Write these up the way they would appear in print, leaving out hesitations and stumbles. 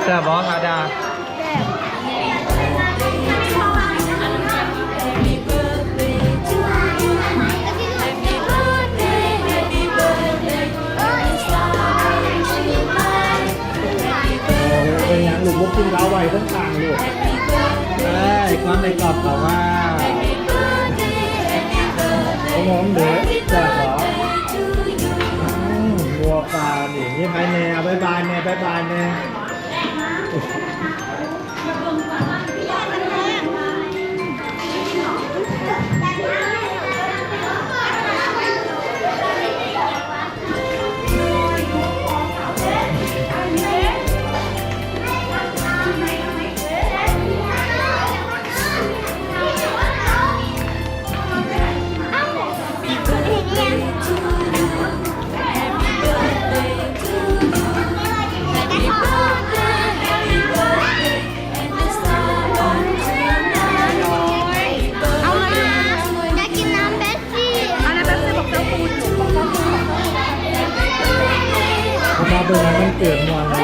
แซ่บบอสอาดาเป็นยังลูกบุกกินเล้าไว้ทั้งทางลูกความในกรอบเขาว่าผมองเดือดจ้าขอวัวปลานี่ไปเนี่ยบายบายเนี่ยบายบายเนี่ยมาเป็นอะไรมันเกิดมวนเลย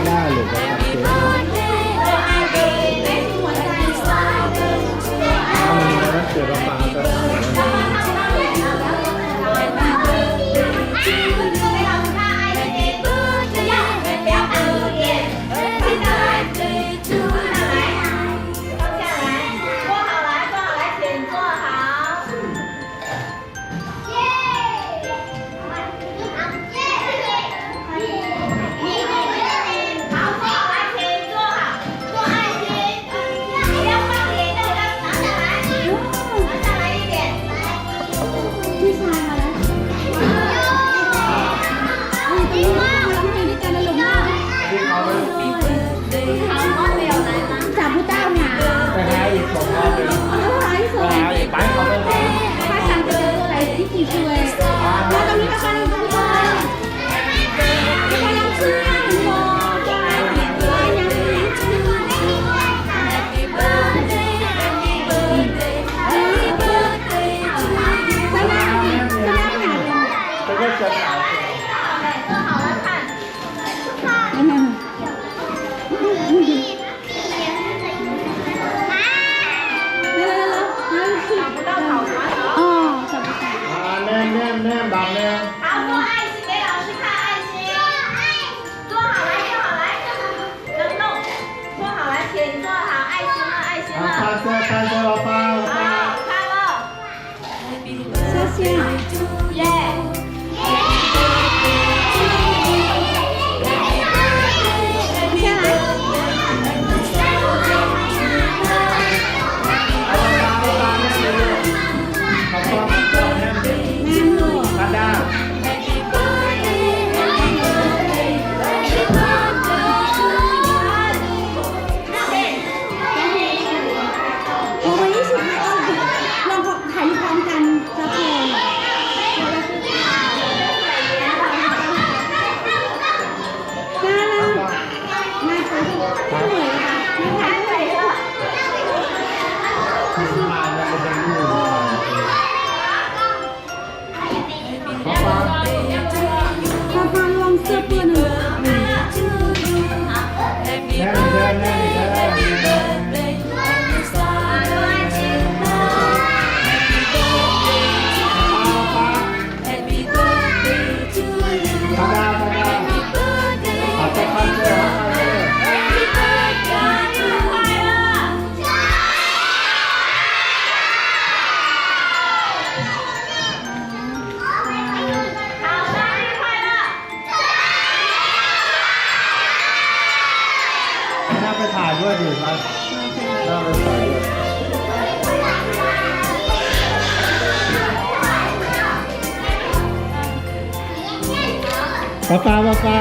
ได้เลยครับเกิดมาฟังกันจับผู้เจ้าเนี่ยไปหาอีก2 รอบเลยไปหาอีกไปเขาไปเลยป้าสั่งไปเจอตัวไหนที่กี่ช่วยแล้วตรงนี้ก็กำลังทำเลยกำลังเชื่อหัวใจยัง这个真好。แน่บังแน่好，做爱心给老师看爱心。做好来，做好来，能动。做好来，请做好爱心了，爱心了。看这老爸，好，看了。谢谢。耶。ถ่ายด้วยดิมาน่าไปถ่ายด้วยป้า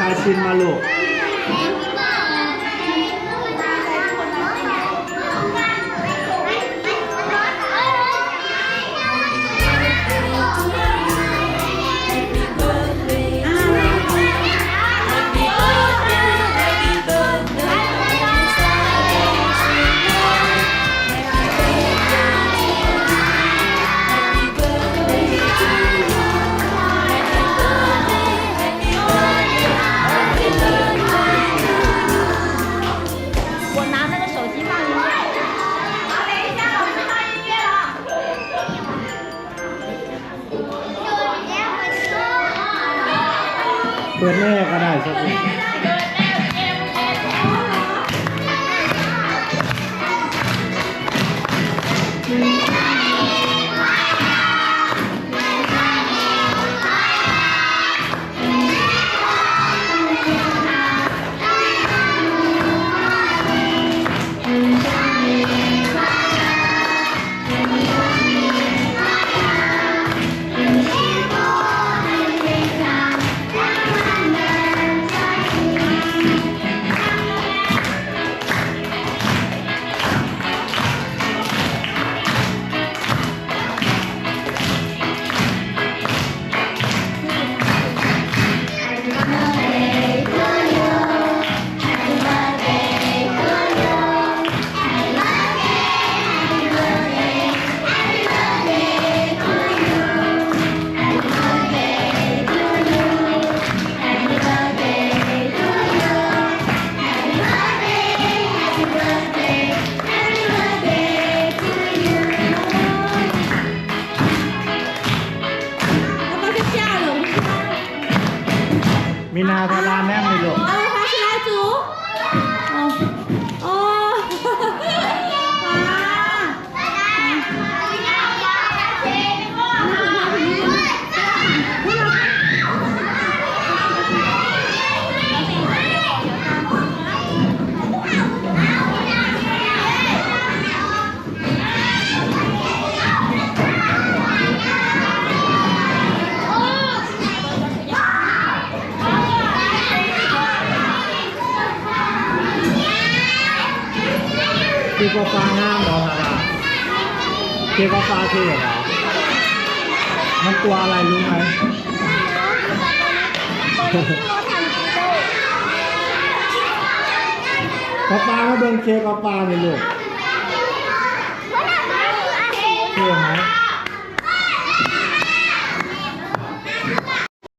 ายชินมาลูก 我拿那个手机放音乐。好，等一下，老师放音乐了。 เปิดแม่ก็ได้สักที มีนาทาราแน่เลยลูก อะไรคะชิลาจูโอ้คือก็ฟ้าห้ามเหรอทาราคือก็ฟ้าเท่เหรอมันตัวอะไรรู้ไหม ป้ามาเบิ่งเคกป้าเลยลูกเท่ไหม